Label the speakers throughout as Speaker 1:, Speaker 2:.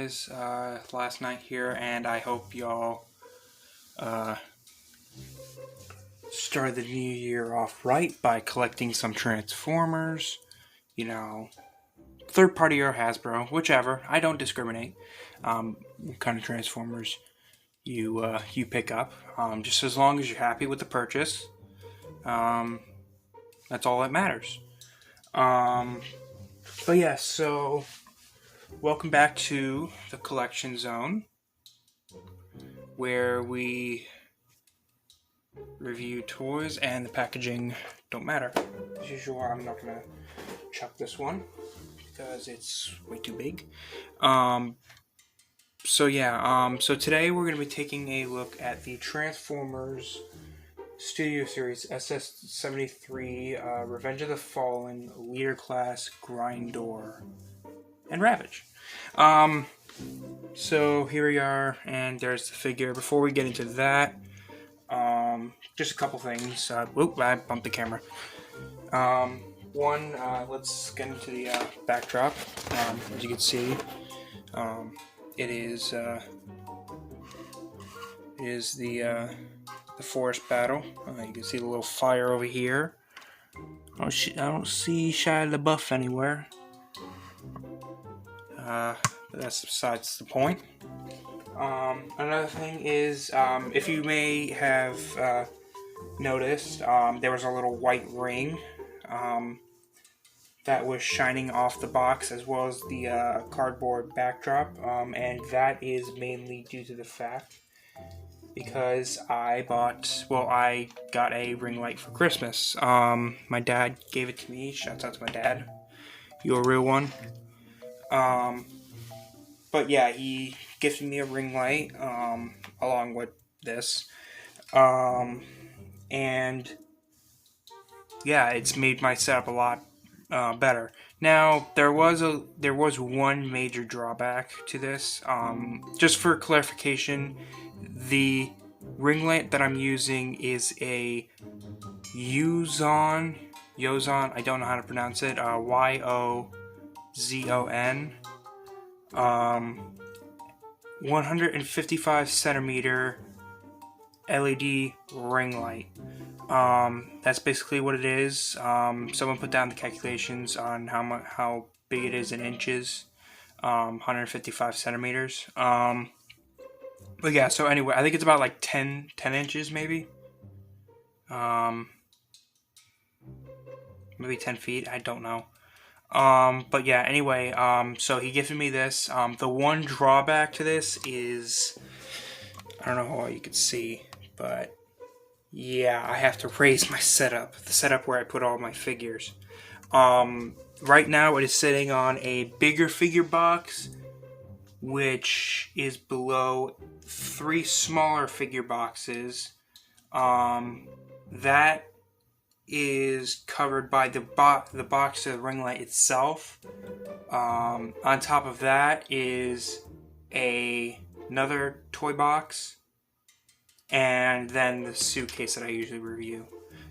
Speaker 1: guys last night here, and I hope y'all started the new year off right by collecting some Transformers. You know, third party or Hasbro, whichever. I don't discriminate. What kind of Transformers you pick up, just as long as you're happy with the purchase. That's all that matters. But yeah, so welcome back to the collection zone, where we review toys and the packaging don't matter. As usual, I'm not gonna chuck this one because it's way too big. So today we're gonna be taking a look at the Transformers Studio Series SS-73 Revenge of the Fallen Leader Class GRINDOR and RAVAGE. So here we are, and there's the figure. Before we get into that, just a couple things. Whoop, I bumped the camera. One, let's get into the backdrop. As you can see, it is the forest battle. You can see the little fire over here. I don't see Shia LaBeouf anywhere. But that's besides the point. Another thing is, if you may have noticed, there was a little white ring that was shining off the box, as well as the cardboard backdrop, and that is mainly due to the fact because I got a ring light for Christmas. My dad gave it to me. Shouts out to my dad. You're a real one. But yeah, he gifted me a ring light, along with this. And yeah, it's made my setup a lot better. Now, there was one major drawback to this. Just for clarification, the ring light that I'm using is a Yozon. I don't know how to pronounce it. Y-O-Z-O-N. 155 centimeter LED ring light. That's basically what it is. Someone put down the calculations on how big it is in inches. 155 centimeters. But yeah, so anyway, I think it's about like 10 inches maybe. Maybe 10 feet, I don't know. But yeah, anyway, so he gifted me this. The one drawback to this is, I don't know how you can see, but yeah, I have to raise my setup. The setup where I put all my figures. Right now it is sitting on a bigger figure box, which is below 3 smaller figure boxes. That is covered by the box of the ring light itself. On top of that is another toy box, and then the suitcase that I usually review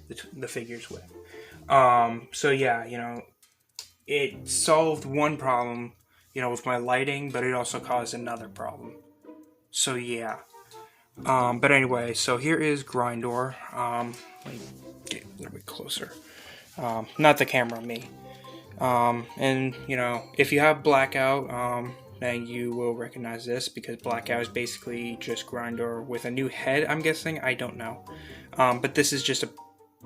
Speaker 1: the figures with. So yeah, it solved one problem, with my lighting, but it also caused another problem. So yeah. But anyway, so here is GRINDOR. Let me get a little bit closer. Not the camera, me. And, if you have Blackout, then you will recognize this, because Blackout is basically just GRINDOR with a new head, I'm guessing. I don't know. But this is just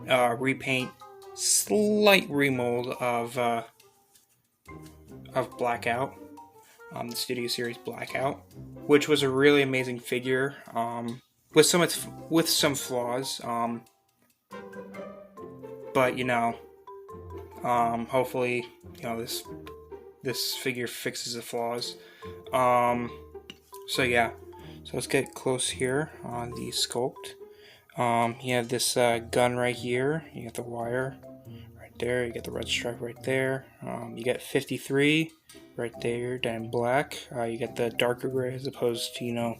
Speaker 1: a repaint, slight remold of Blackout. The Studio Series Blackout, which was a really amazing figure, with some flaws, but hopefully this figure fixes the flaws. So yeah, so let's get close here on the sculpt. You have this gun right here. You got the wire right there. You got the red stripe right there. You got 53 right there, down in black. You get the darker gray as opposed to,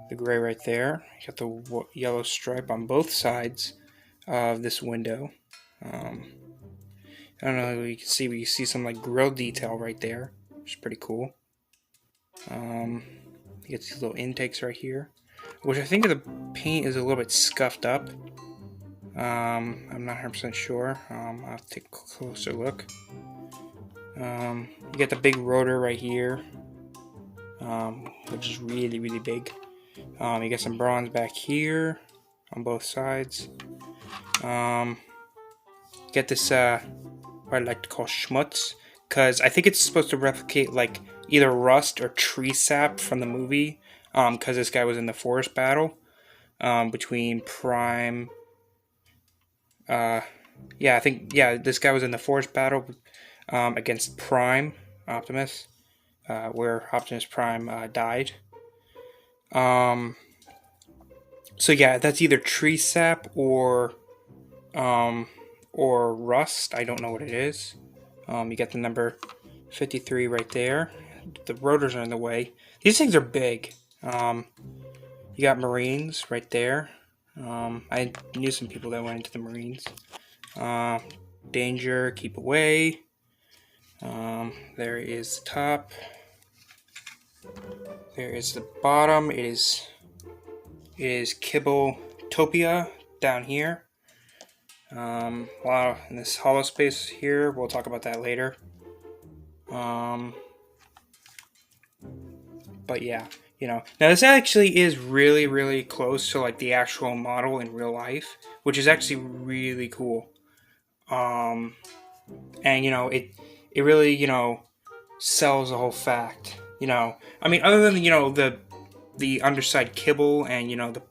Speaker 1: the gray right there. You got the yellow stripe on both sides of this window. I don't know if you can see, but you see some like grill detail right there, which is pretty cool. You get these little intakes right here, which I think the paint is a little bit scuffed up. I'm not 100% sure. I'll have to take a closer look. You get the big rotor right here, which is really, really big. You get some bronze back here on both sides. Get this, what I like to call schmutz, because I think it's supposed to replicate like either rust or tree sap from the movie, because this guy was in the forest battle between Prime. This guy was in the forest battle against Prime Optimus, where Optimus Prime died. So yeah, that's either tree sap or rust. I don't know what it is. You get the number 53 right there. The rotors are in the way. These things are big. You got Marines right there. I knew some people that went into the Marines. Danger, keep away. There is the top. There is the bottom. It is Kibbletopia down here. Wow, in this hollow space here, we'll talk about that later. But yeah, now this actually is really, really close to like the actual model in real life, which is actually really cool. And it really, sells the whole fact. I mean, other than the underside kibble and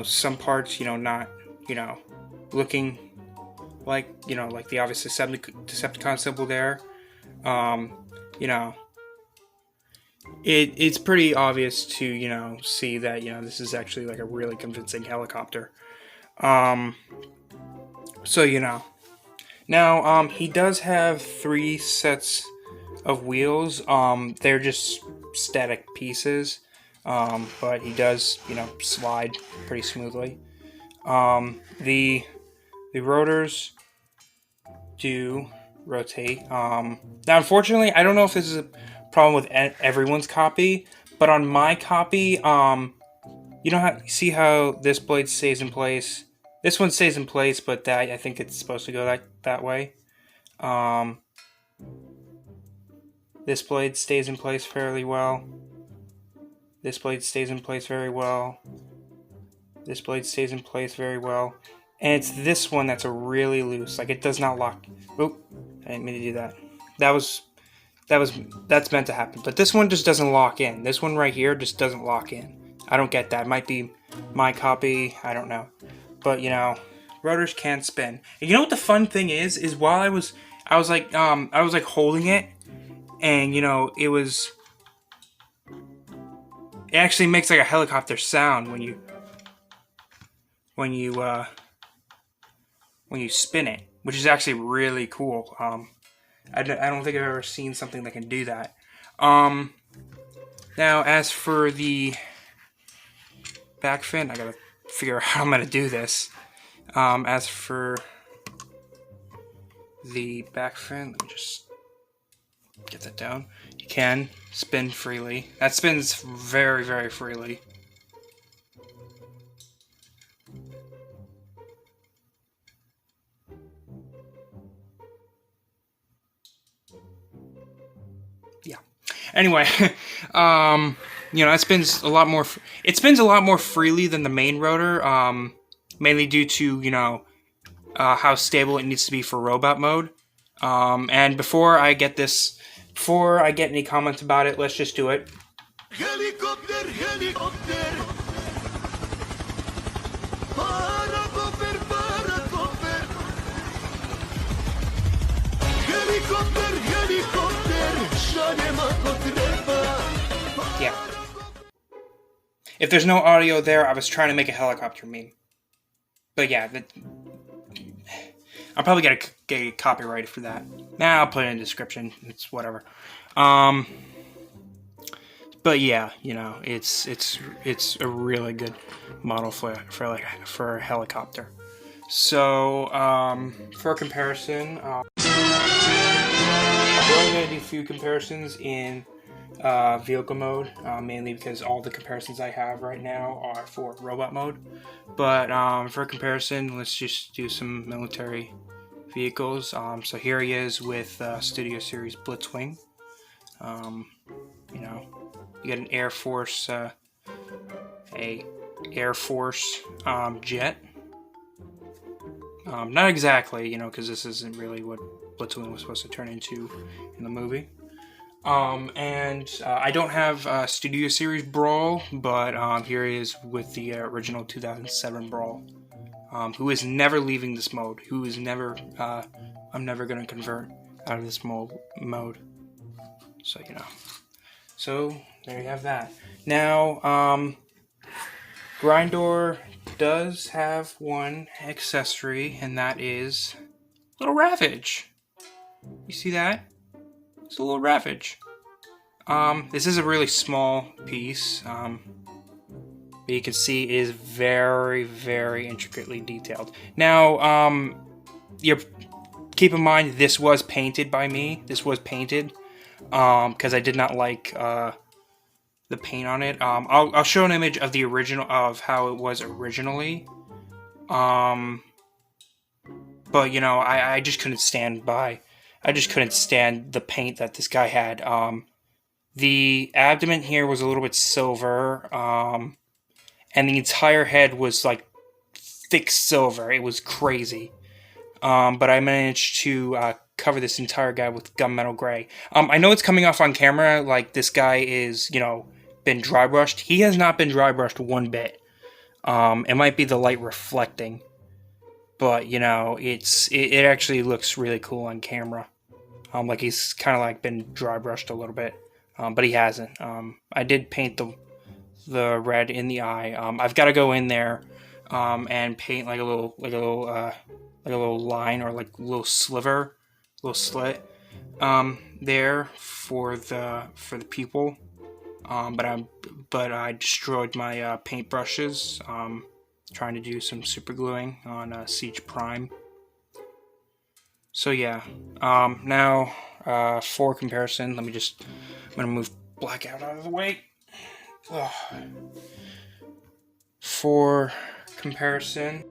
Speaker 1: some parts not looking like like the obvious Decepticon symbol there. It's pretty obvious to see that this is actually like a really convincing helicopter. So now he does have 3 sets of wheels. They're just static pieces, but he does slide pretty smoothly. The rotors do rotate. Now, unfortunately, I don't know if this is a problem with everyone's copy, but on my copy, see how this blade stays in place. This one stays in place, but that I think it's supposed to go that way. This blade stays in place fairly well. This blade stays in place very well. This blade stays in place very well. And it's this one that's really loose. Like, it does not lock. Oop, I didn't mean to do that. That's meant to happen. But this one just doesn't lock in. This one right here just doesn't lock in. I don't get that. It might be my copy. I don't know. But, rotors can spin. And you know what the fun thing is while I was like holding it, and, it actually makes like a helicopter sound when you spin it, which is actually really cool. I don't think I've ever seen something that can do that. Now, as for the back fin, I gotta figure out how I'm gonna do this. As for the back fin, let me just get that down. You can spin freely. That spins very, very freely. Yeah. Anyway, it spins a lot more. It spins a lot more freely than the main rotor. Mainly due to how stable it needs to be for robot mode. And before I get any comments about it, let's just do it. Helicopter, helicopter. Paracopter, paracopter. Helicopter, helicopter. Yeah. If there's no audio there, I was trying to make a helicopter meme. But yeah, I'm probably gonna get copyrighted for that. Nah, I'll put it in the description. It's whatever. But yeah, it's a really good model for a helicopter. So for comparison, we're only gonna do a few comparisons in vehicle mode, mainly because all the comparisons I have right now are for robot mode. But for comparison, let's just do some military vehicles. So here he is with Studio Series Blitzwing. You know, you got an Air Force, jet. Not exactly, because this isn't really what Blitzwing was supposed to turn into in the movie. And I don't have Studio Series Brawl, but here he is with the original 2007 Brawl, who is never leaving this mode, who is never, I'm never going to convert out of this mode, so So, there you have that. Now, GRINDOR does have one accessory, and that is little RAVAGE. You see that? It's a little RAVAGE. This is a really small piece, but you can see it is very, very intricately detailed. Now, keep in mind, this was painted by me. This was painted, because I did not like, the paint on it. I'll show an image of the original, of how it was originally. But, I just couldn't stand the paint that this guy had. The abdomen here was a little bit silver, and the entire head was like thick silver. It was crazy. But I managed to cover this entire guy with gunmetal gray. I know it's coming off on camera like this guy is, been dry brushed. He has not been dry brushed one bit. It might be the light reflecting, but it actually looks really cool on camera. Like he's kind of like been dry brushed a little bit. But he hasn't. I did paint the red in the eye. I've got to go in there and paint like a little line, or like a little sliver, little slit there for the pupil. But I destroyed my paint brushes trying to do some super gluing on Siege Prime. So yeah. Now for comparison, I'm gonna move blackout out of the way. Ugh. For comparison,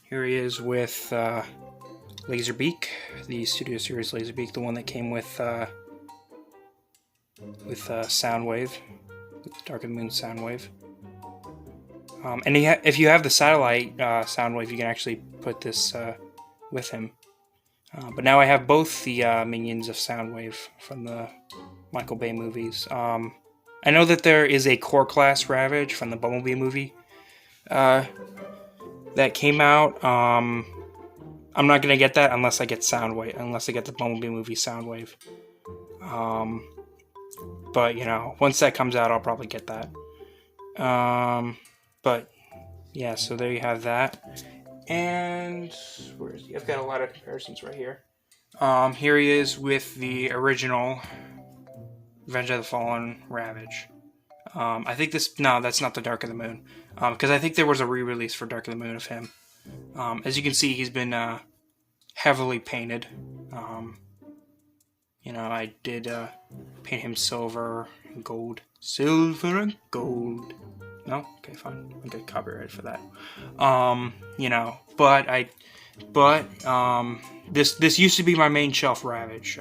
Speaker 1: here he is with Laserbeak, the Studio Series Laserbeak, the one that came with Soundwave, with Dark of the Moon Soundwave. And if you have the satellite Soundwave, you can actually put this with him. But now I have both the minions of Soundwave from the Michael Bay movies. I know that there is a core class Ravage from the Bumblebee movie that came out. I'm not gonna get that unless I get Soundwave, unless I get the Bumblebee movie Soundwave. But once that comes out, I'll probably get that. But yeah, so there you have that. And where is he? I've got a lot of comparisons right here. Here he is with the original Revenge of the Fallen Ravage. I think that's not the Dark of the Moon, because I think there was a re-release for Dark of the Moon of him. As you can see, he's been heavily painted. I did paint him silver and gold. Silver and gold. No? Okay, fine. I get copyright for that. This used to be my main shelf Ravage,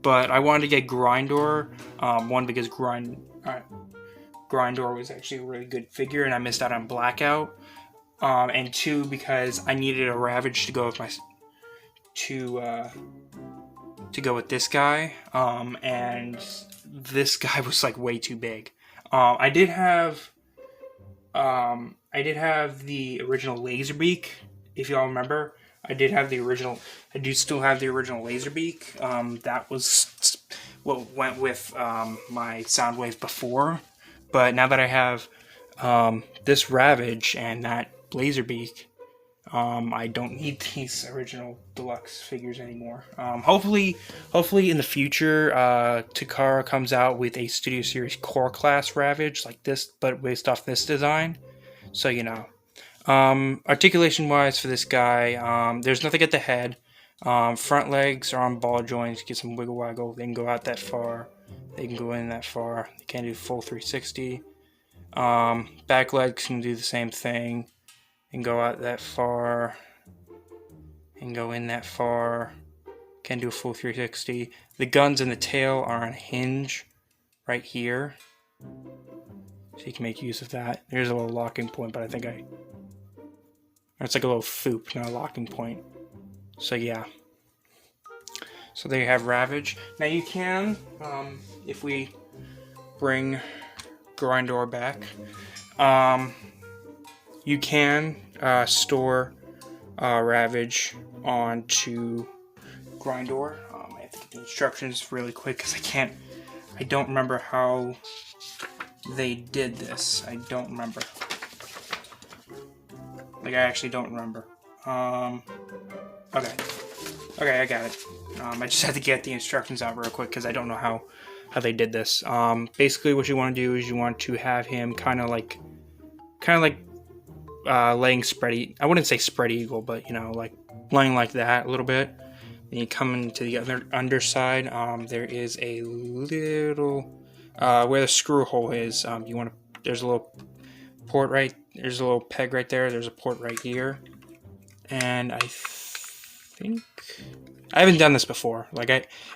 Speaker 1: but I wanted to get GRINDOR, one, because GRINDOR was actually a really good figure and I missed out on Blackout, and two, because I needed a Ravage to go with to go with this guy, and this guy was like way too big. I did have the original Laserbeak, if y'all remember. I do still have the original Laserbeak. That was what went with my Soundwave before. But now that I have this Ravage and that Laserbeak, I don't need these original deluxe figures anymore. Hopefully in the future, Takara comes out with a Studio Series Core Class Ravage like this, but based off this design. So articulation wise for this guy, there's nothing at the head. Front legs are on ball joints, get some wiggle waggle. They can go out that far, they can go in that far. They can't do full 360. Back legs can do the same thing and go out that far and go in that far. Can do a full 360. The guns and the tail are on a hinge right here, so you can make use of that. There's a little locking point, but I think it's like a little foop, not a locking point. So yeah. So there you have Ravage. Now you can, if we bring GRINDOR back, you can store Ravage onto GRINDOR. I have to get the instructions really quick because I don't remember how they did this. I don't remember. Like, I actually don't remember. Okay, I got it. I just had to get the instructions out real quick because I don't know how they did this. Basically, what you want to do is you want to have him kind of like laying spread. I wouldn't say spread eagle, but you know, like laying like that a little bit. Then you come into the other underside. There is a little where the screw hole is. There's a little port right. There's a little peg right there. There's a port right here, and I think I haven't done this before.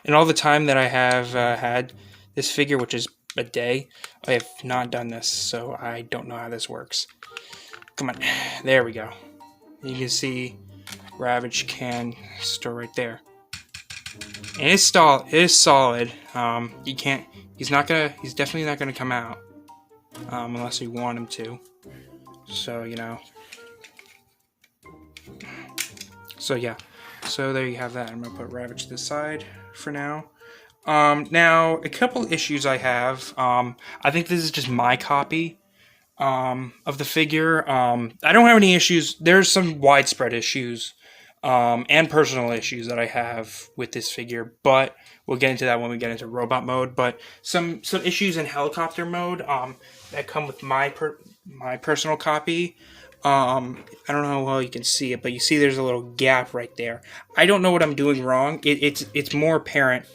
Speaker 1: In all the time that I have had this figure, which is a day, I have not done this, so I don't know how this works. Come on, there we go. You can see Ravage can store right there. And it's solid. He's definitely not gonna come out unless you want him to. So you know. So yeah. So there you have that. I'm gonna put Ravage to the side for now. Now a couple issues I have. I think this is just my copy of the figure. I don't have any issues. There's some widespread issues and personal issues that I have with this figure, but we'll get into that when we get into robot mode. But some issues in helicopter mode that come with my personal copy. I don't know how well you can see it, but you see there's a little gap right there. I don't know what I'm doing wrong. It's more apparent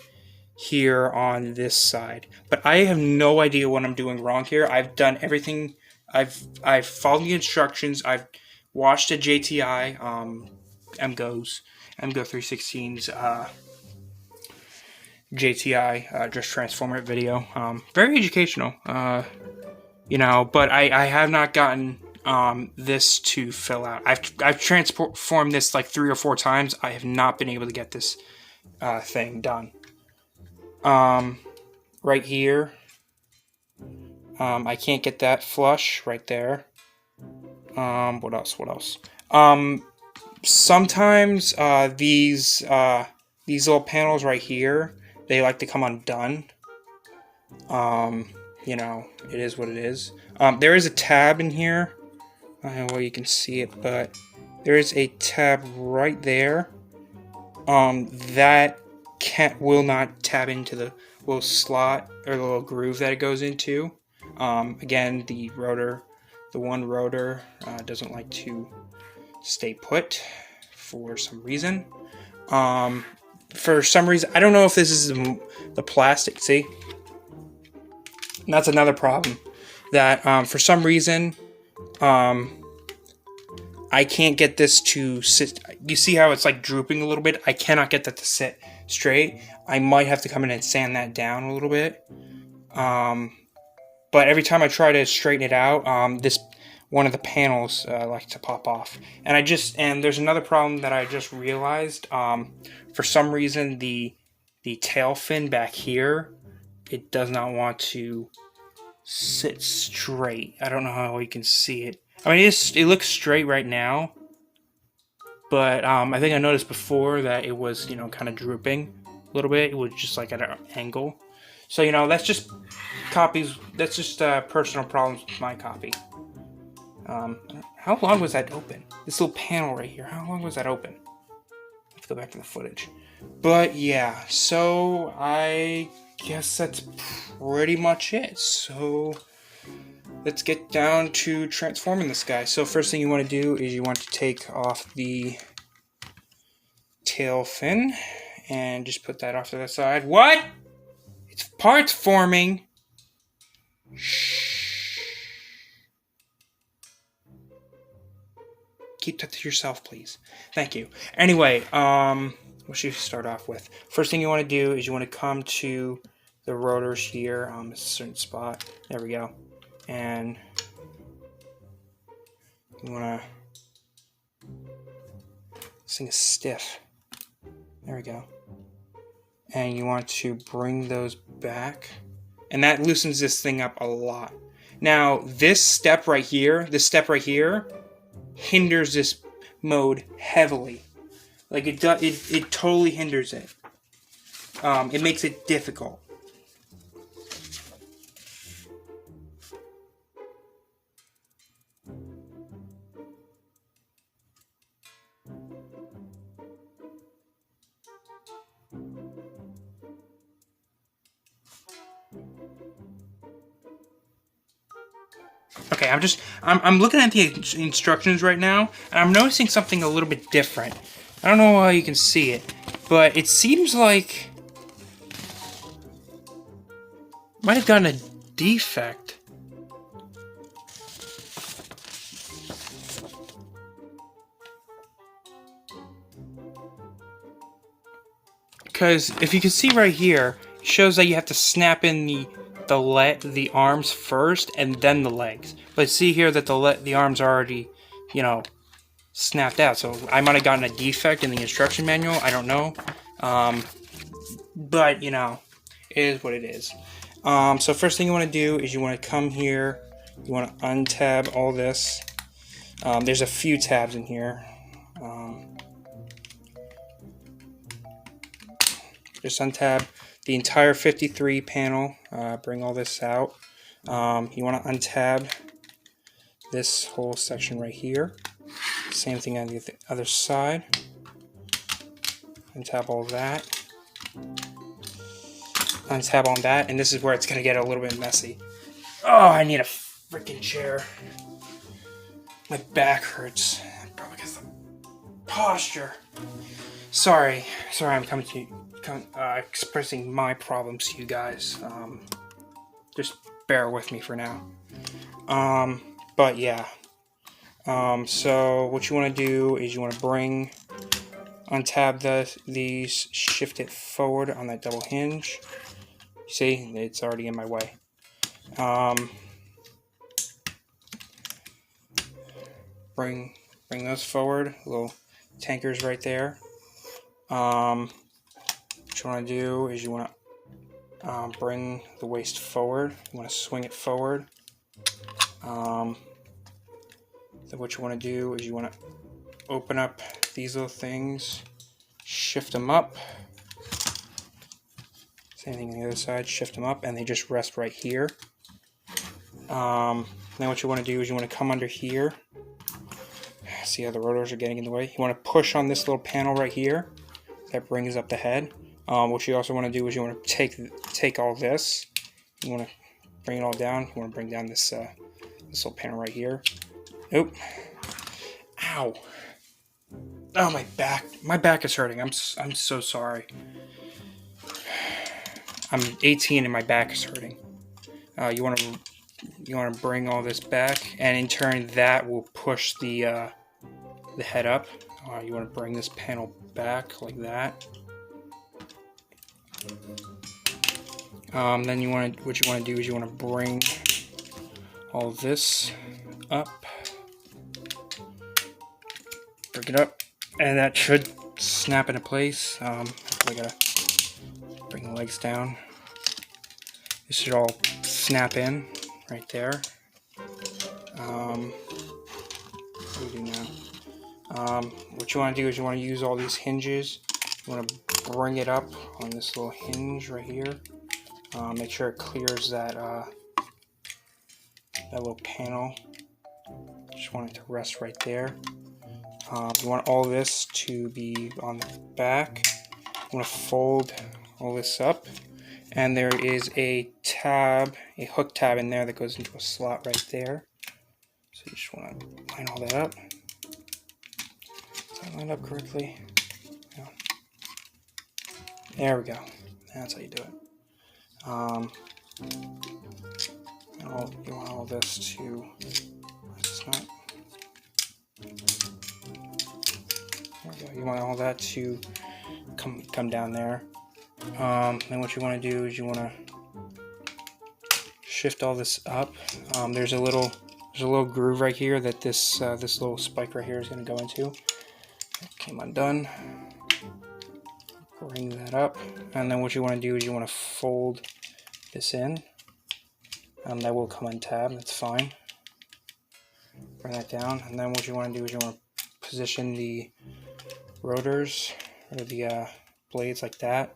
Speaker 1: here on this side, but I have no idea what I'm doing wrong here. I've done everything. I've followed the instructions. I've watched a JTI MGO 316's JTI Just Transform It video. Very educational, you know. But I have not gotten this to fill out. I've transformed this like 3 or 4 times. I have not been able to get this thing done. Right here, I can't get that flush right there. What else? Sometimes these little panels right here, they like to come undone. You know, it is what it is. There is a tab in here. I don't know where you can see it, but there is a tab right there. That will not tab into the little slot or the little groove that it goes into. Again, the one rotor doesn't like to stay put for some reason. I don't know if this is the plastic. See, and that's another problem. That for some reason, I can't get this to sit. You see how it's like drooping a little bit? I cannot get that to sit straight. I might have to come in and sand that down a little bit. But every time I try to straighten it out, one of the panels like to pop off. And there's another problem that I just realized. For some reason, the tail fin back here, it does not want to sit straight. I don't know how you can see it. I mean, it looks straight right now, but I think I noticed before that it was, you know, kind of drooping a little bit. It was just like at an angle. So, you know, that's just personal problems with my copy. How long was that open? This little panel right here, how long was that open? Let's go back to the footage. But yeah, so I guess that's pretty much it. So let's get down to transforming this guy. So first thing you want to do is you want to take off the tail fin, and just put that off to the side. What? It's parts forming. Shh. Keep that to yourself, please. Thank you. Anyway, what should we start off with? First thing you want to do is you want to come to the rotors here, a certain spot. There we go. And you want to, this thing is stiff. There we go. And you want to bring those back. And that loosens this thing up a lot. Now, this step right here, hinders this mode heavily. Like it totally hinders it. It makes it difficult. Okay, I'm looking at the instructions right now, and I'm noticing something a little bit different. I don't know how you can see it, but it seems like might have gotten a defect. Because if you can see right here, it shows that you have to snap in the arms first and then the legs. But see here that the arms are already, you know, snapped out. So I might have gotten a defect in the instruction manual. I don't know. But you know, it is what it is. So first thing you want to do is you want to come here. You want to untab all this. There's a few tabs in here. Just untab the entire 53 panel, bring all this out. You want to untab this whole section right here. Same thing on the other side. Untab all that. Untab on that, and this is where it's going to get a little bit messy. Oh, I need a freaking chair. My back hurts. Probably because of the posture. Sorry, I'm coming to you. Expressing my problems to you guys. Just bear with me for now. But yeah. So what you want to do is you want to untab these, shift it forward on that double hinge. See, it's already in my way. Bring those forward. Little tankers right there. What you want to do is you want to bring the waist forward. You want to swing it forward. Then what you want to do is you want to open up these little things, shift them up. Same thing on the other side, shift them up, and they just rest right here. Then what you want to do is you want to come under here. See how the rotors are getting in the way? You want to push on this little panel right here. That brings up the head. What you also want to do is you want to take all this. You want to bring it all down. You want to bring down this little panel right here. Nope. Ow. Oh, my back. My back is hurting. I'm so sorry. I'm 18 and my back is hurting. You want to bring all this back, and in turn that will push the head up. You want to bring this panel back like that. Then what you want to do is you want to bring all this up, bring it up, and that should snap into place. I gotta bring the legs down. This should all snap in right there. What do we do now? What you want to do is you want to use all these hinges. You want to bring it up on this little hinge right here. Make sure it clears that little panel. Just want it to rest right there. You want all this to be on the back. You want to fold all this up, and there is a hook tab in there that goes into a slot right there. So you just want to line all that up. Does that line up correctly? Yeah. There we go. That's how you do it. You want all this to. Not, there we go. You want all that to come down there. Then what you want to do is you want to shift all this up. There's a little groove right here that this little spike right here is going to go into. It came undone. Bring that up, and then what you want to do is you want to fold this in. That will come untabbed. That's fine. Bring that down, and then what you want to do is you want to position the rotors or the blades like that.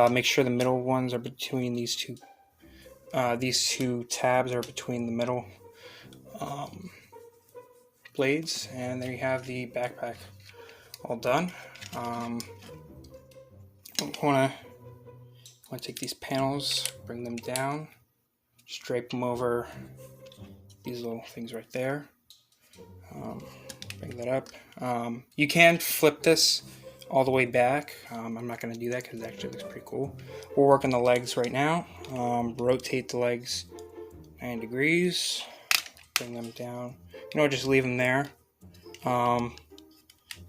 Speaker 1: Make sure the middle ones are between these two. These two tabs are between the middle blades, and there you have the backpack all done. Want to take these panels, bring them down, just drape them over these little things right there. Bring that up. You can flip this all the way back. I'm not going to do that because it actually looks pretty cool. We'll work on the legs right now. Rotate the legs 90 degrees. Bring them down. You know, just leave them there. You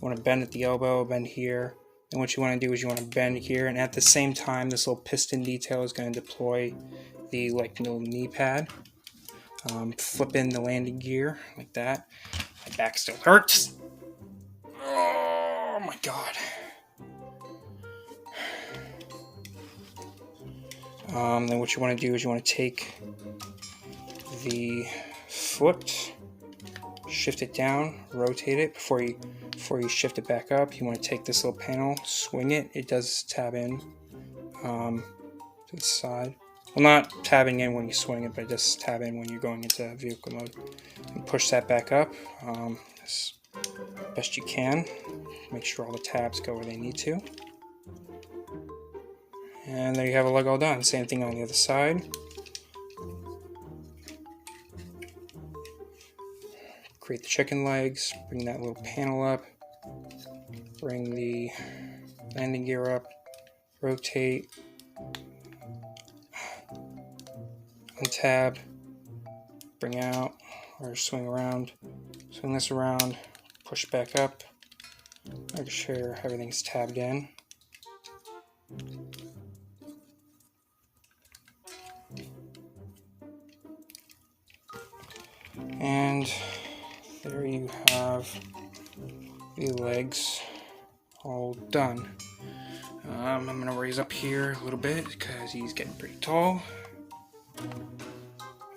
Speaker 1: want to bend at the elbow, bend here. And what you want to do is you want to bend here, and at the same time, this little piston detail is going to deploy the little knee pad. Flip in the landing gear like that. My back still hurts. Oh my god. Then what you want to do is you want to take the foot, shift it down, rotate it before you shift it back up. You want to take this little panel, swing it. It does tab in to the side. Well, not tabbing in when you swing it, but it does tab in when you're going into vehicle mode. And push that back up as best you can. Make sure all the tabs go where they need to. And there you have a leg all done. Same thing on the other side. Create the chicken legs, bring that little panel up, bring the landing gear up, rotate, untab, bring out, or swing around, swing this around, push back up, make sure everything's tabbed in. And there you have the legs all done. I'm going to raise up here a little bit because he's getting pretty tall.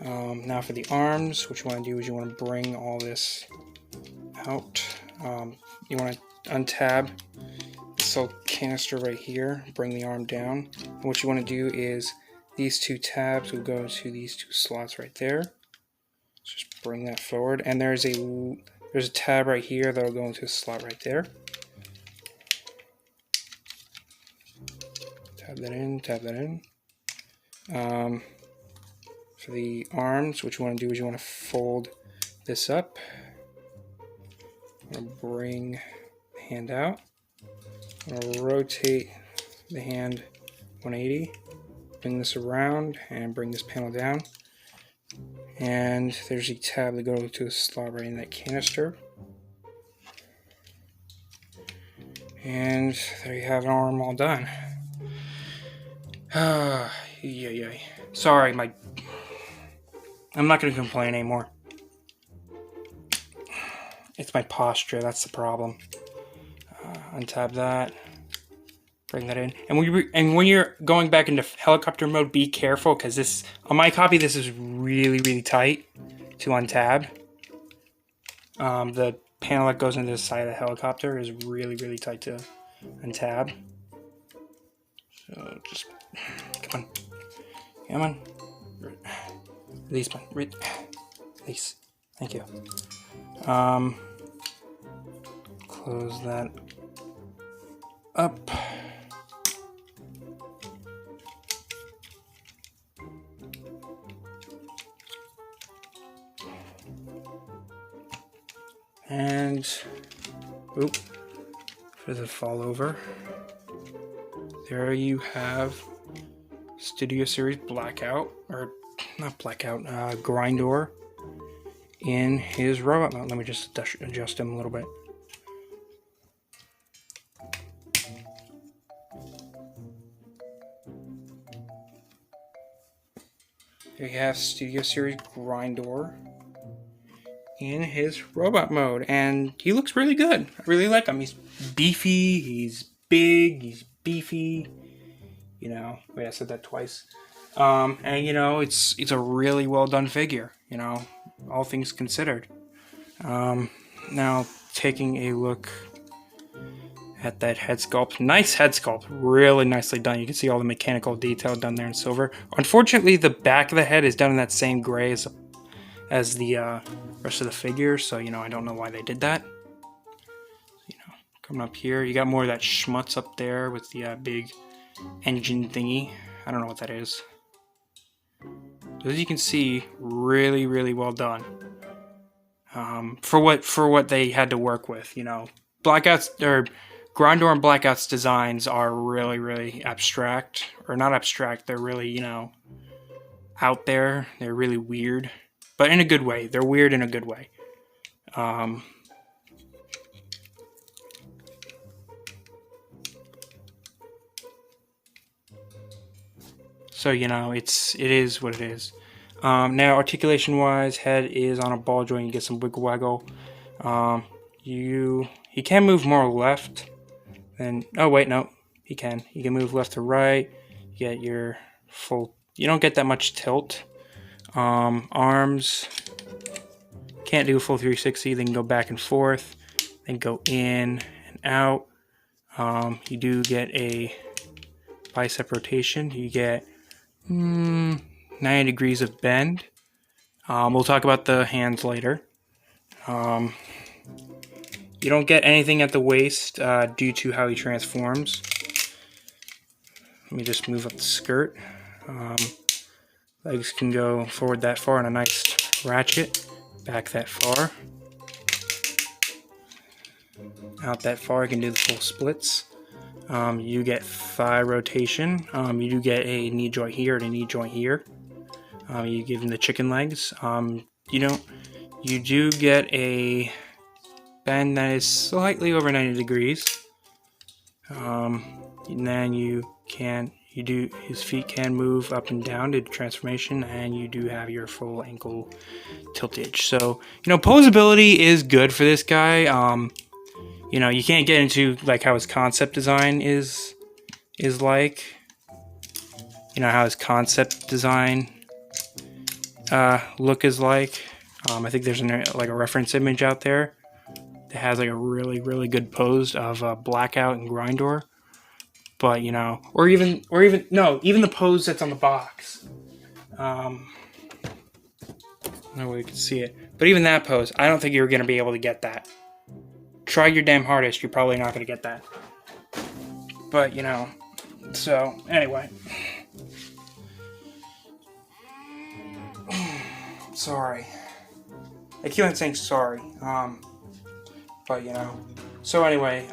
Speaker 1: Now for the arms, what you want to do is you want to bring all this out. You want to untab this little canister right here, bring the arm down. And what you want to do is these two tabs will go to these two slots right there. Just bring that forward, and there's a tab right here that'll go into a slot right there. Tab that in, tab that in. For the arms, what you want to do is you want to fold this up. I'm going to bring the hand out. I'm going to rotate the hand 180. Bring this around and bring this panel down. And there's a tab that goes to a slot right in that canister. And there you have an arm all done. Yeah. Sorry, I'm not going to complain anymore. It's my posture, that's the problem. Untab that. Bring that in. And when you're going back into helicopter mode, be careful, because this, on my copy, this is really, really tight to untab. The panel that goes into the side of the helicopter is really, really tight to untab. So just, come on. Release, man. Release. Thank you. Close that up. And, for the fall over, there you have Studio Series Blackout, or not Blackout, GRINDOR in his robot mode. Let me just adjust him a little bit. There you have Studio Series GRINDOR in his robot mode, and he looks really good. I really like him. He's beefy, he's big, he's beefy. You know, wait, I said that twice. And you know, it's a really well done figure. You know, all things considered. Now taking a look at that head sculpt. Nice head sculpt, really nicely done. You can see all the mechanical detail done there in silver. Unfortunately, the back of the head is done in that same gray as the rest of the figure, so you know, I don't know why they did that. You know, coming up here, you got more of that schmutz up there with the big engine thingy. I don't know what that is. As you can see, really, really well done. For what they had to work with, you know, GRINDOR and Blackout's designs are really, really abstract, or not abstract. They're really, you know, out there. They're really weird, but in a good way. They're weird in a good way. So you know, it is what it is. Now, articulation-wise, head is on a ball joint. You get some wiggle waggle. He can move more left than. Oh wait, no, he can. You can move left to right. You get your full. You don't get that much tilt. Arms can't do a full 360. They can go back and forth. Then go in and out. You do get a bicep rotation. You get 90 degrees of bend. We'll talk about the hands later. You don't get anything at the waist due to how he transforms. Let me just move up the skirt. Legs can go forward that far on a nice ratchet, back that far. Out that far, you can do the full splits. You get thigh rotation. You do get a knee joint here and a knee joint here. You give him the chicken legs. You do get a bend that is slightly over 90 degrees. And then his feet can move up and down to transformation, and you do have your full ankle tiltage. So, you know, posability is good for this guy. You know, you can't get into like how his concept design is like. You know, how his concept design look is like. I think there's like a reference image out there that has like a really, really good pose of Blackout and GRINDOR. But you know, or even the pose that's on the box. No way you can see it. But even that pose, I don't think you're gonna be able to get that. Try your damn hardest, you're probably not gonna get that. But you know, so anyway. Sorry. I keep on saying sorry. But you know. So anyway,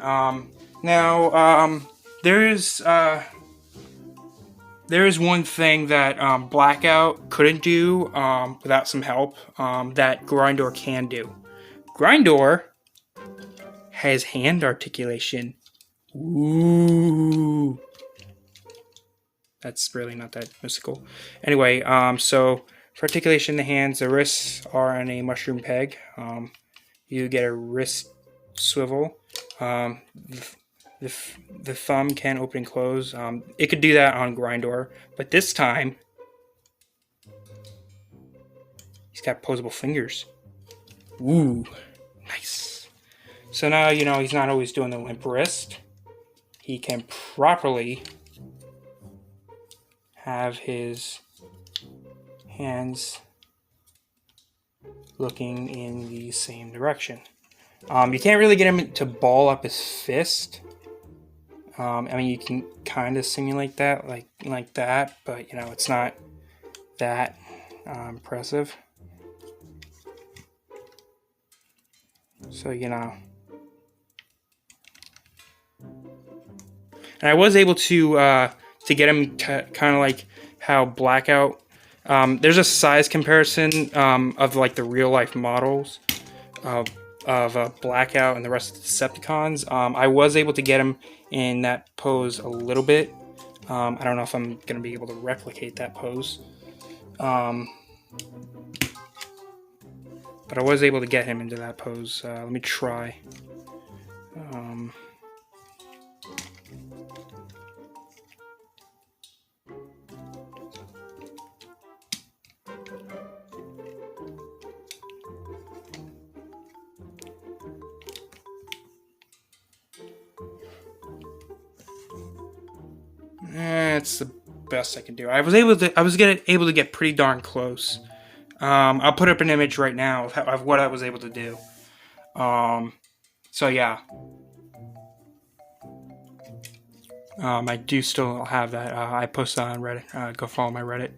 Speaker 1: now there is one thing that Blackout couldn't do without some help that GRINDOR can do. GRINDOR has hand articulation. Ooh. That's really not that mystical. Anyway, so for articulation, the hands, the wrists are on a mushroom peg. You get a wrist swivel. The thumb can open and close. It could do that on GRINDOR, but this time he's got posable fingers. Ooh, nice. So now, you know, he's not always doing the limp wrist. He can properly have his hands looking in the same direction. You can't really get him to ball up his fist. I mean, you can kind of simulate that, like that, but you know, it's not that impressive. So you know, And I was able to get him kind of like how Blackout. There's a size comparison of like the real life models of Blackout and the rest of the Decepticons. I was able to get him in that pose a little bit. I don't know if I'm going to be able to replicate that pose. But I was able to get him into that pose. Let me try. It's the best I can do. I was able to get pretty darn close. I'll put up an image right now of what I was able to do. So yeah. I do still have that. I posted on Reddit. Go follow my Reddit.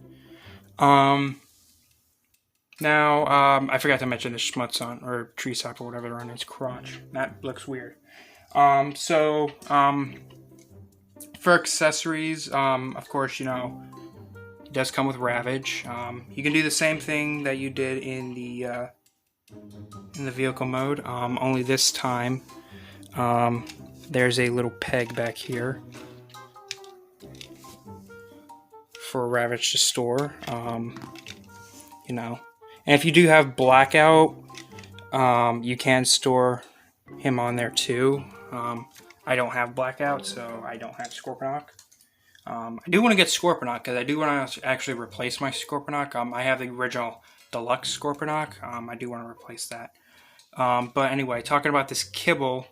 Speaker 1: Now, I forgot to mention the Schmutzon, or tree sap, or whatever they're on his crotch. That looks weird. For accessories, of course, you know, it does come with Ravage. You can do the same thing that you did in the vehicle mode, only this time, there's a little peg back here for Ravage to store, you know. And if you do have Blackout, you can store him on there too. I don't have Blackout, so I don't have Scorponok. I do want to get Scorponok because I do want to actually replace my Scorponok. I have the original Deluxe Scorponok. I do want to replace that. But anyway, talking about this kibble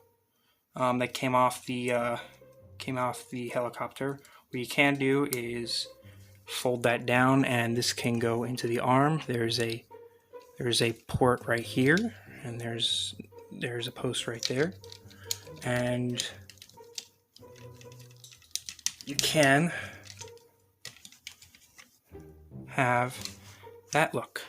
Speaker 1: that came off the helicopter, what you can do is fold that down, and this can go into the arm. There's a port right here, and there's a post right there, and you can have that look.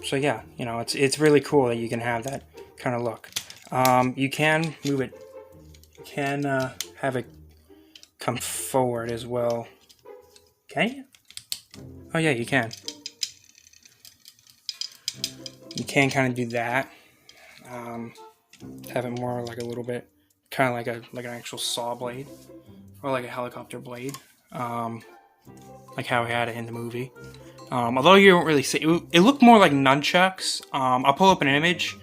Speaker 1: So yeah, you know, it's really cool that you can have that kind of look. You can move it. You can have it come forward as well. Can you? Oh yeah, you can. You can kind of do that. Have it more like a little bit, kind of like an actual saw blade, or like a helicopter blade, like how I had it in the movie. Although you don't really see it looked more like nunchucks. I'll pull up an image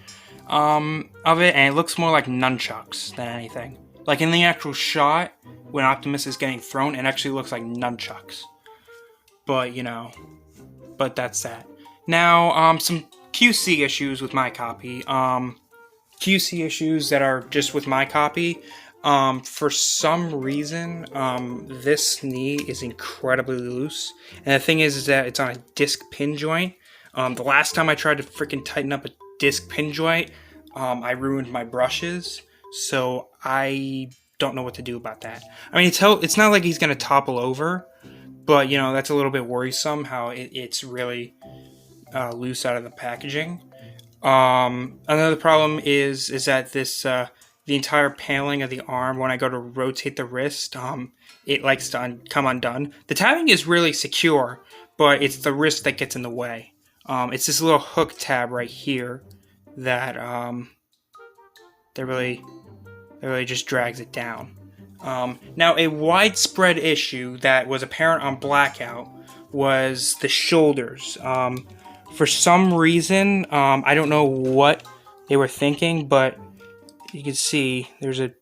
Speaker 1: of it, and it looks more like nunchucks than anything. Like in the actual shot, when Optimus is getting thrown, it actually looks like nunchucks. But you know, but that's that. Now, some QC issues with my copy. QC issues that are just with my copy. For some reason, this knee is incredibly loose. And the thing is that it's on a disc pin joint. The last time I tried to freaking tighten up a disc pin joint, I ruined my brushes. So I don't know what to do about that. I mean, it's not like he's going to topple over. But, you know, that's a little bit worrisome how it's really loose out of the packaging. Another problem is that this the entire paneling of the arm, when I go to rotate the wrist, it likes to come undone. The tabbing is really secure, but it's the wrist that gets in the way. It's this little hook tab right here that really just drags it down. Now, a widespread issue that was apparent on Blackout was the shoulders. For some reason, I don't know what they were thinking, but you can see there's a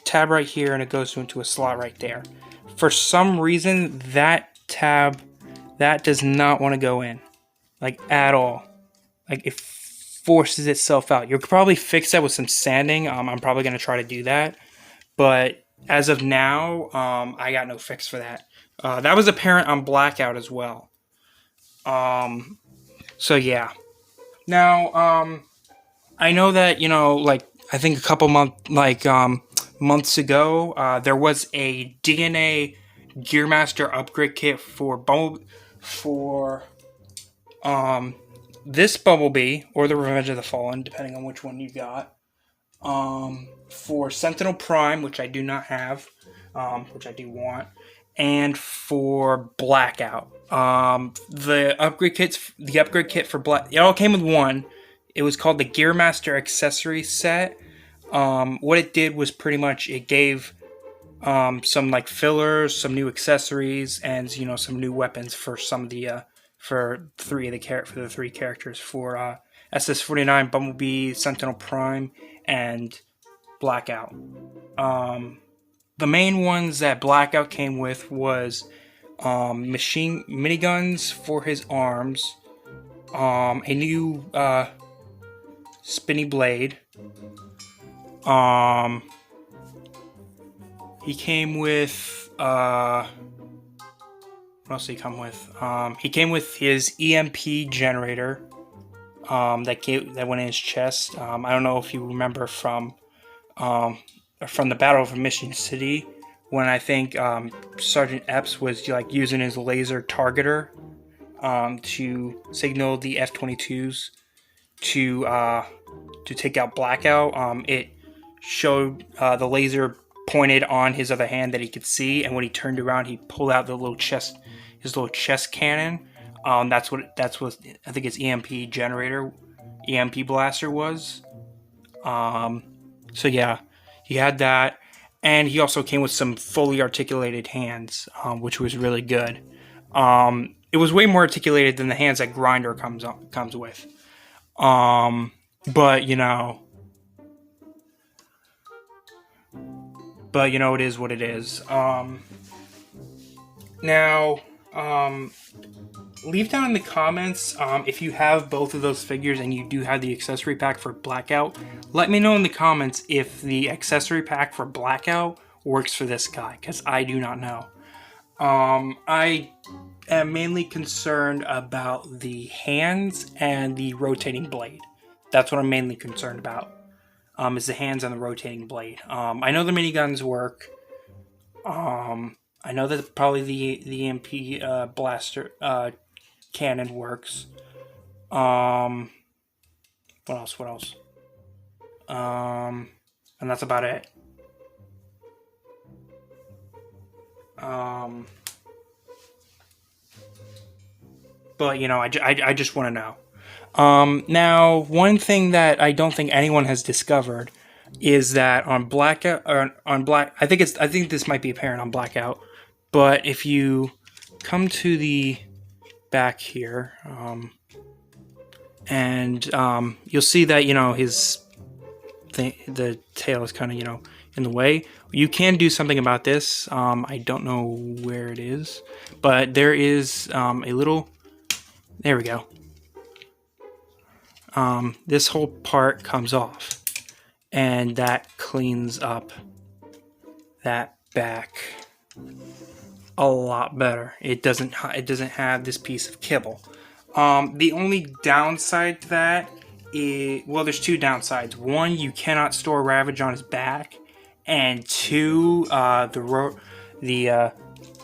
Speaker 1: tab right here, and it goes into a slot right there. For some reason, that tab, that does not want to go in, like at all. Like it forces itself out. You'll probably fix that with some sanding. I'm probably going to try to do that, but as of now, I got no fix for that. That was apparent on Blackout as well. So yeah. Now, I know that, you know, like, I think a couple months ago, there was a DNA Gearmaster upgrade kit for for this Bumblebee or the Revenge of the Fallen, depending on which one you got. For Sentinel Prime, which I do not have, which I do want, and for Blackout. The upgrade kit for Black, it all came with one. It was called the Gearmaster Accessory Set. What it did was pretty much it gave some like fillers, some new accessories, and some new weapons for some of the for the three characters for SS-49, Bumblebee, Sentinel Prime, and Blackout. The main ones that Blackout came with was machine miniguns for his arms, a new spinny blade. He came with what else did he come with? He came with his EMP generator that went in his chest. I don't know if you remember from the Battle of Mission City when I think Sergeant Epps was like using his laser targeter to signal the F-22s to take out Blackout. It showed the laser pointed on his other hand that he could see, and when he turned around, he pulled out his little chest cannon. That's what I think his EMP blaster was. So yeah, he had that, and he also came with some fully articulated hands, which was really good. It was way more articulated than the hands that GRINDOR comes with. But it is what it is. Now, leave down in the comments if you have both of those figures and you do have the accessory pack for Blackout. Let me know in the comments if the accessory pack for Blackout works for this guy, because I do not know. I am mainly concerned about the hands and the rotating blade. That's what I'm mainly concerned about. Is the hands and the rotating blade. I know the miniguns work. I know that probably the EMP blaster cannon works. What else? And that's about it. But I just want to know. Now, one thing that I don't think anyone has discovered is that on Blackout, I think this might be apparent on Blackout, but if you come to the back here, and you'll see that the tail is kind of in the way. You can do something about this. I don't know where it is, but there is a little. There we go. This whole part comes off, and that cleans up that back a lot better. It doesn't have this piece of kibble. The only downside to that is, well, there's two downsides. One, you cannot store Ravage on his back, and two, the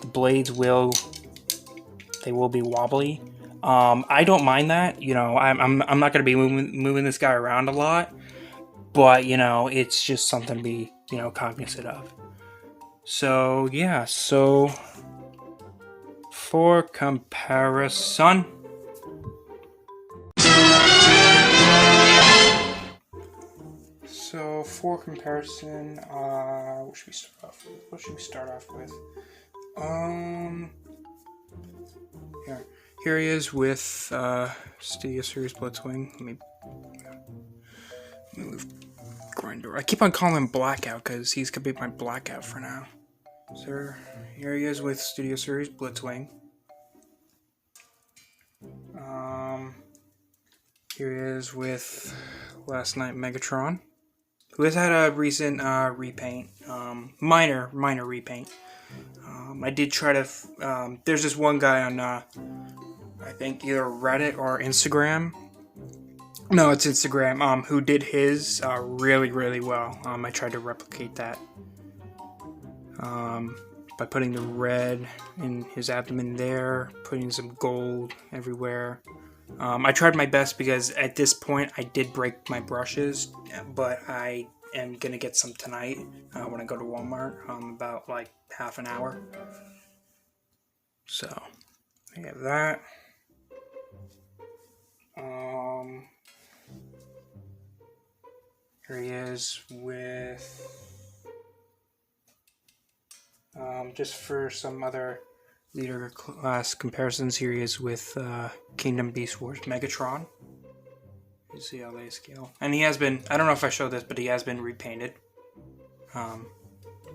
Speaker 1: blades will be wobbly. I don't mind that. I'm not going to be moving this guy around a lot, but it's just something to be cognizant of. So yeah, so for comparison, what should we start off with? Here he is with Studio Series Blitzwing. Let me move GRINDOR. I keep on calling him Blackout because he's gonna be my Blackout for now. So here he is with Studio Series Blitzwing. Here he is with Last Night Megatron, who has had a recent repaint, minor repaint. I did try to. There's this one guy on, I think either Reddit or Instagram. No, it's Instagram. Who did his really, really well. I tried to replicate that. by putting the red in his abdomen there, putting some gold everywhere. I tried my best because at this point I did break my brushes, but I am gonna get some tonight when I go to Walmart, about like half an hour. So we have that. Here he is with, just for some other leader class comparisons, here he is with Kingdom Beast Wars Megatron. You see how they scale. And he has been, I don't know if I showed this, but he has been repainted.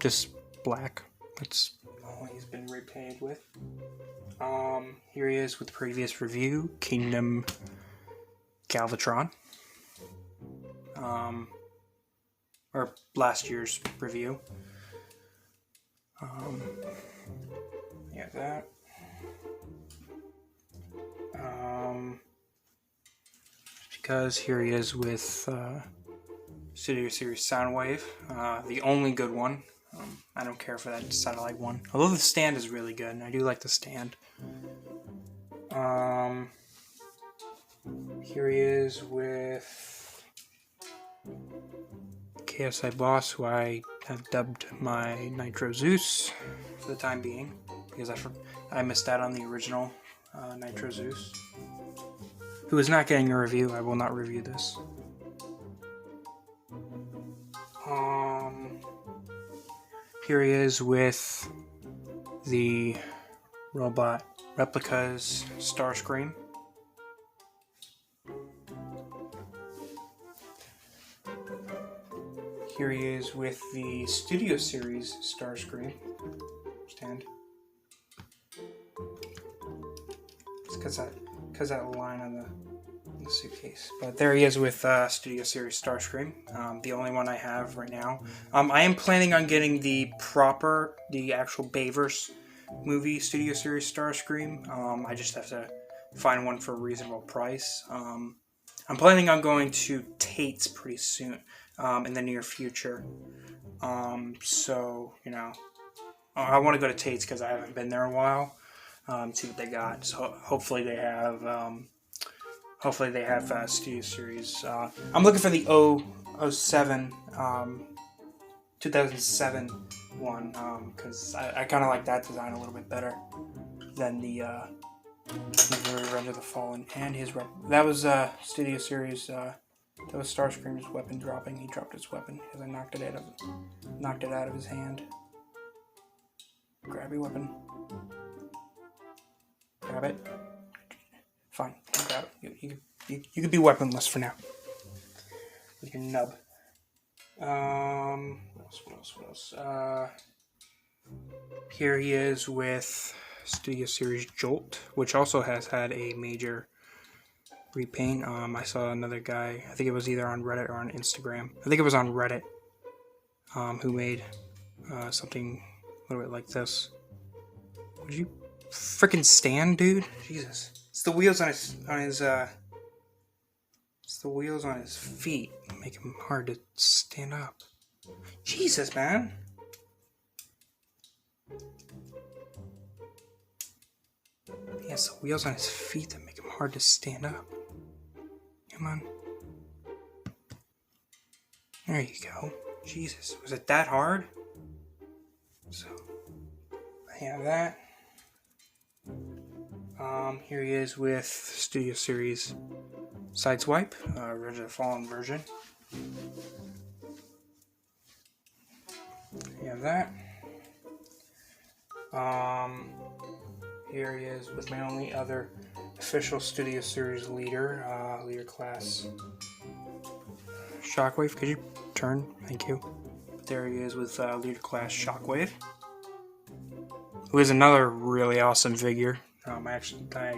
Speaker 1: Just black. That's all he's been repainted with. Here he is with the previous review, Kingdom Galvatron. Or last year's review. Yeah, that. Because here he is with Studio Series Soundwave, the only good one. I don't care for that satellite one. Although the stand is really good, and I do like the stand. Here he is with KSI Boss, who I have dubbed my Nitro Zeus for the time being, because I missed out on the original Nitro Zeus, who is not getting a review. I will not review this. Here he is with the robot replicas Starscream. Here he is with the Studio Series Starscream stand. It's because that line on the suitcase. But there he is with Studio Series Starscream, the only one I have right now. I am planning on getting the actual Bayverse movie Studio Series Starscream. I just have to find one for a reasonable price. I'm planning on going to Tate's pretty soon, in the near future. So, you know, I want to go to Tate's because I haven't been there in a while. See what they got. So hopefully they have Studio Series. I'm looking for the 2007 one, because I kind of like that design a little bit better than the Revenge of the Fallen and his that was Studio Series. That was Starscream's weapon dropping. He dropped his weapon because I knocked it out of his hand. Grab your weapon. Grab it. Fine, grab it. You can be weaponless for now. With your nub. What else? Here he is with Studio Series Jolt, which also has had a major repaint. I saw another guy, I think it was either on Reddit or on Instagram. I think it was on Reddit, who made something a little bit like this. Would you freaking stand, dude? Jesus. It's the wheels on his it's the wheels on his feet make him hard to stand up. Jesus, man. He has the wheels on his feet that make him hard to stand up. Come on. There you go. Jesus. Was it that hard? So, I have that. Here he is with Studio Series Sideswipe, Revenge of the Fallen version. You have that. Here he is with my only other official Studio Series leader, leader class Shockwave. Could you turn? Thank you. There he is with leader class Shockwave, who is another really awesome figure. I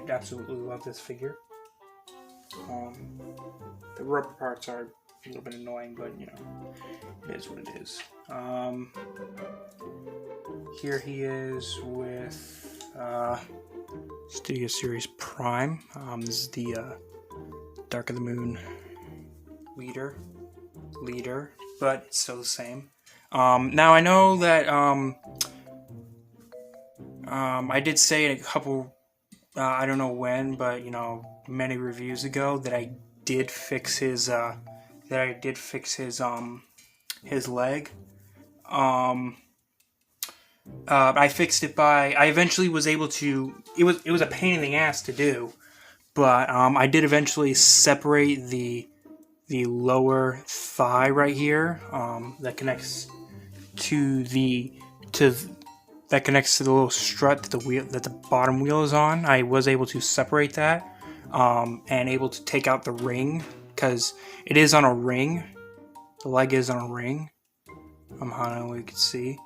Speaker 1: absolutely love this figure. The rubber parts are a little bit annoying, but you know, it is what it is. Here he is with Studio Series Prime. This is the Dark of the Moon leader, but it's still the same. Now I know that I did say in a couple, I don't know when, but many reviews ago that I did fix his his leg. I fixed it by. I eventually was able to. It was a pain in the ass to do, but I did eventually separate the lower thigh right here that connects to the to that connects to the little strut that the bottom wheel is on. I was able to separate that and able to take out the ring because it is on a ring. The leg is on a ring. I don't know if you can see,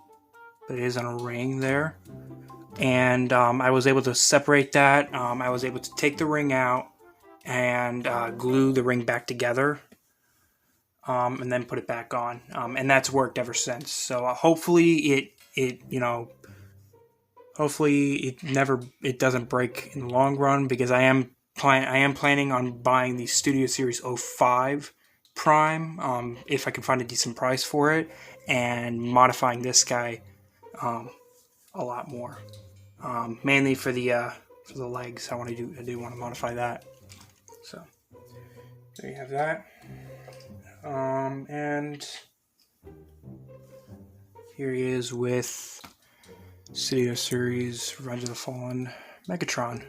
Speaker 1: but it is on a ring there. And I was able to separate that. I was able to take the ring out and glue the ring back together. And then put it back on, and that's worked ever since. So hopefully it doesn't break in the long run, because I am planning on buying the Studio Series 05 Prime if I can find a decent price for it, and modifying this guy a lot more, mainly for the legs. I do want to modify that. So there you have that. And here he is with Studio Series Revenge of the Fallen Megatron,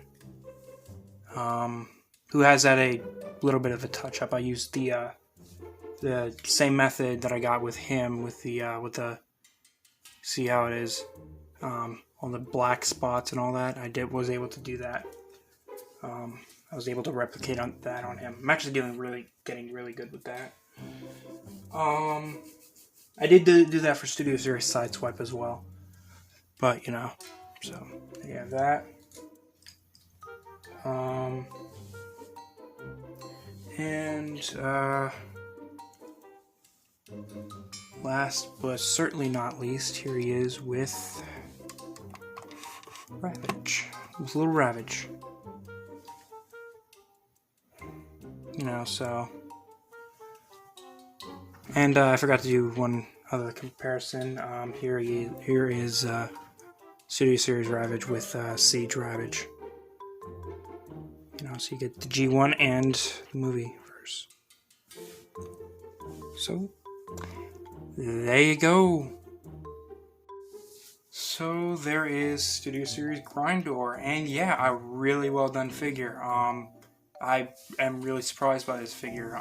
Speaker 1: who has had a little bit of a touch up. I used the same method that I got with him with the see how it is, all the black spots and all that. Was able to do that. I was able to replicate that on him. I'm actually getting really good with that. I did do that for Studio Series Sideswipe as well, but so there you have that. And last but certainly not least, here he is with Ravage, with little Ravage. So. And I forgot to do one other comparison. Here is Studio Series Ravage with Siege Ravage. So you get the G1 and the movie verse. So there you go. So there is Studio Series GRINDOR, and yeah, a really well done figure. I am really surprised by this figure.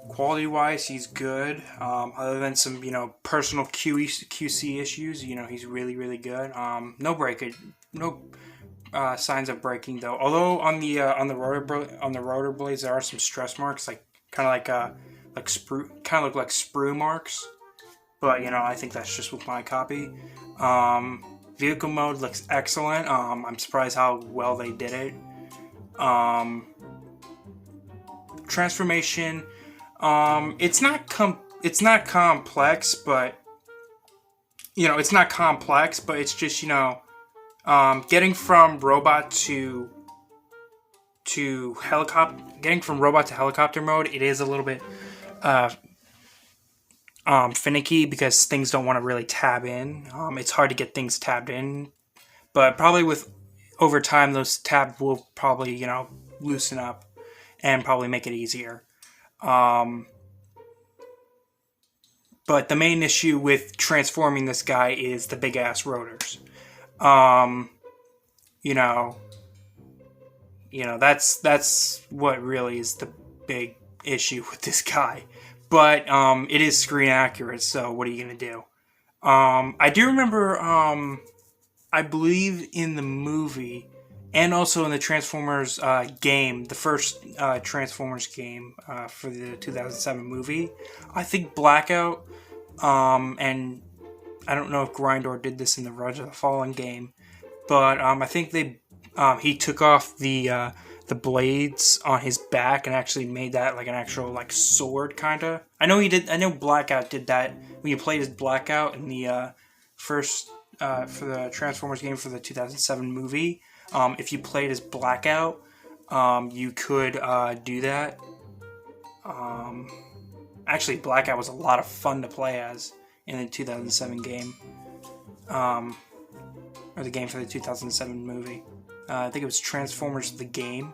Speaker 1: Quality-wise, he's good. Other than some, personal QC issues, he's really, really good. No breakage, no signs of breaking though. Although on the rotor blades there are some stress marks, kind of look like sprue marks. But I think that's just with my copy. Vehicle mode looks excellent. I'm surprised how well they did it. Transformation. It's not complex, but it's not complex, but it's just getting from robot to helicopter mode. It is a little bit finicky because things don't want to really tab in. It's hard to get things tabbed in, but probably over time those tabs will probably loosen up and probably make it easier. But the main issue with transforming this guy is the big ass rotors. That's what really is the big issue with this guy. But it is screen accurate, so what are you gonna do? I do remember, I believe in the movie and also in the Transformers game, the first Transformers game for the 2007 movie, I think Blackout, and I don't know if GRINDOR did this in the Revenge of the Fallen game, but I think he took off the blades on his back and actually made that like an actual sword kinda. I know Blackout did that when you played as Blackout in the first for the Transformers game for the 2007 movie. If you played as Blackout, you could do that. Actually, Blackout was a lot of fun to play as in the 2007 game. or the game for the 2007 movie. I think it was Transformers the game.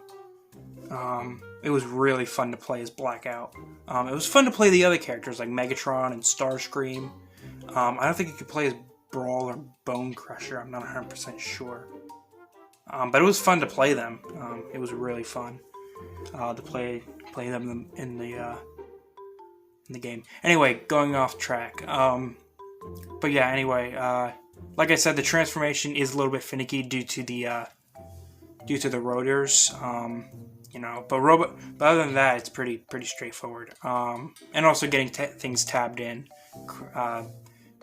Speaker 1: It was really fun to play as Blackout. It was fun to play the other characters like Megatron and Starscream. I don't think you could play as Brawl or Bone Crusher. I'm not 100% sure. But it was fun to play them. It was really fun to play them in the game. Anyway, going off track. But yeah, anyway, like I said, the transformation is a little bit finicky due to the rotors. You know, but other than that, it's pretty straightforward. And also getting things tabbed in.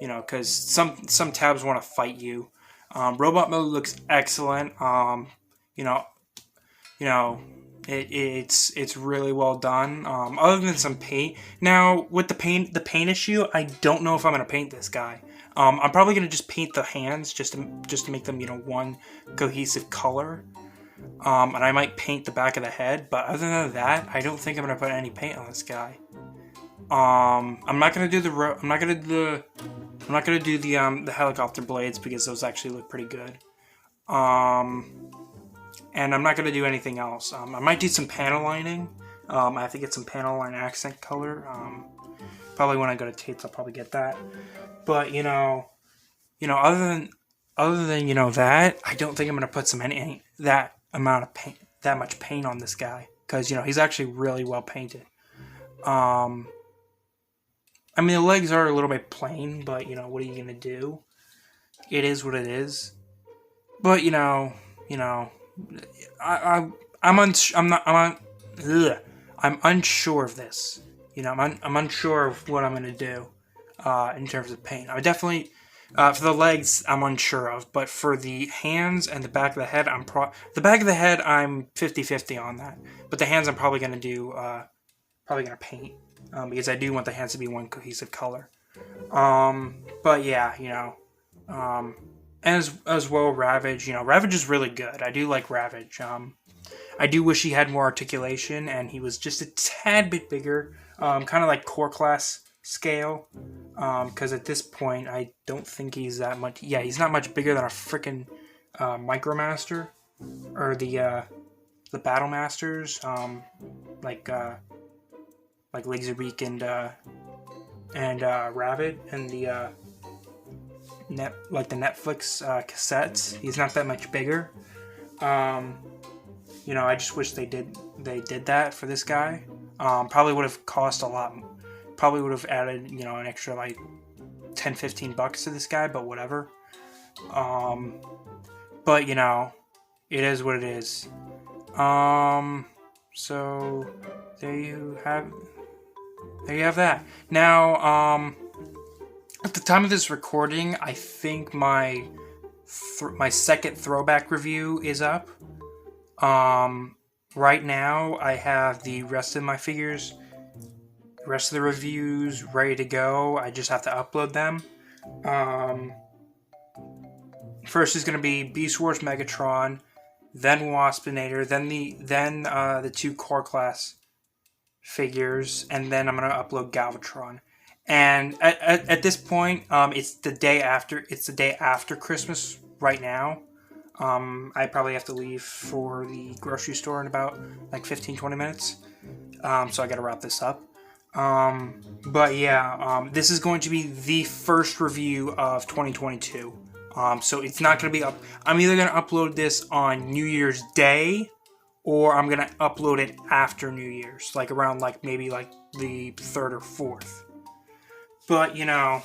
Speaker 1: You know, because some tabs want to fight you. Robot mode looks excellent. You know, it's really well done. Other than some paint. Now with the paint issue, I don't know if I'm gonna paint this guy. I'm probably gonna just paint the hands just to make them, you know, one cohesive color. And I might paint the back of the head, but other than that, I don't think I'm gonna put any paint on this guy. I'm not gonna do the helicopter blades because those actually look pretty good. And I'm not gonna do anything else. I might do some panel lining. I have to get some panel line accent color. Probably when I go to Tate's, I'll probably get that. But you know, other than you know that, I don't think I'm gonna put that much paint on this guy because you know he's actually really well painted. I mean, the legs are a little bit plain, but, you know, what are you going to do? It is what it is. But, I'm unsure of this. You know, I'm unsure of what I'm going to do in terms of paint. I definitely, for the legs, I'm unsure of. But for the hands and the back of the head, I'm 50-50 on that. But the hands I'm probably going to do, paint. Because I do want the hands to be one cohesive color. But yeah, you know, as well, Ravage. You know, Ravage is really good. I do like Ravage. I do wish he had more articulation and he was just a tad bit bigger, kind of like core class scale. Because at this point, I don't think he's that much. Yeah, he's not much bigger than a freaking Micromaster or the Battle Masters. Like Laserbeak and Rabbit and the the Netflix cassettes. He's not that much bigger. You know, I just wish they did that for this guy. Probably would have cost a lot. Probably would have added, you know, an extra like $10-15 to this guy, but whatever. But you know, it is what it is. So there you have that. Now, at the time of this recording, I think my second throwback review is up. Right now, I have the rest of my figures, the rest of the reviews ready to go. I just have to upload them. First is going to be Beast Wars Megatron, then Waspinator, then the two core class figures, and then I'm going to upload Galvatron. And at this point, it's the day after Christmas right now. I probably have to leave for the grocery store in about like 15-20 minutes. So I got to wrap this up. But yeah, this is going to be the first review of 2022. So it's not going to be up. I'm either going to upload this on New Year's Day, or I'm going to upload it after New Year's, like around like maybe like the 3rd or 4th. But you know,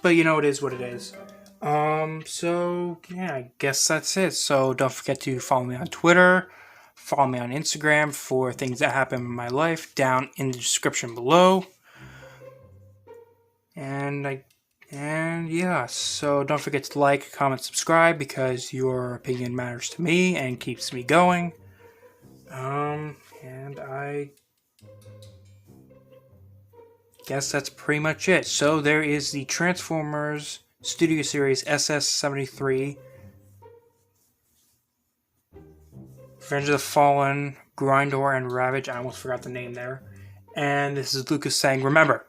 Speaker 1: it is what it is. So yeah, I guess that's it. So don't forget to follow me on Twitter, follow me on Instagram for things that happen in my life down in the description below. And yeah, so don't forget to like, comment, subscribe, because your opinion matters to me and keeps me going. And I guess that's pretty much it. So there is the Transformers Studio Series SS-73, Revenge of the Fallen, GRINDOR, and RAVAGE. I almost forgot the name there. And this is Lucas saying, remember,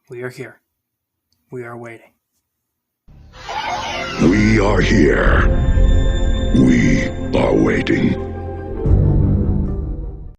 Speaker 1: we are here. We are waiting.
Speaker 2: We are here. We are waiting.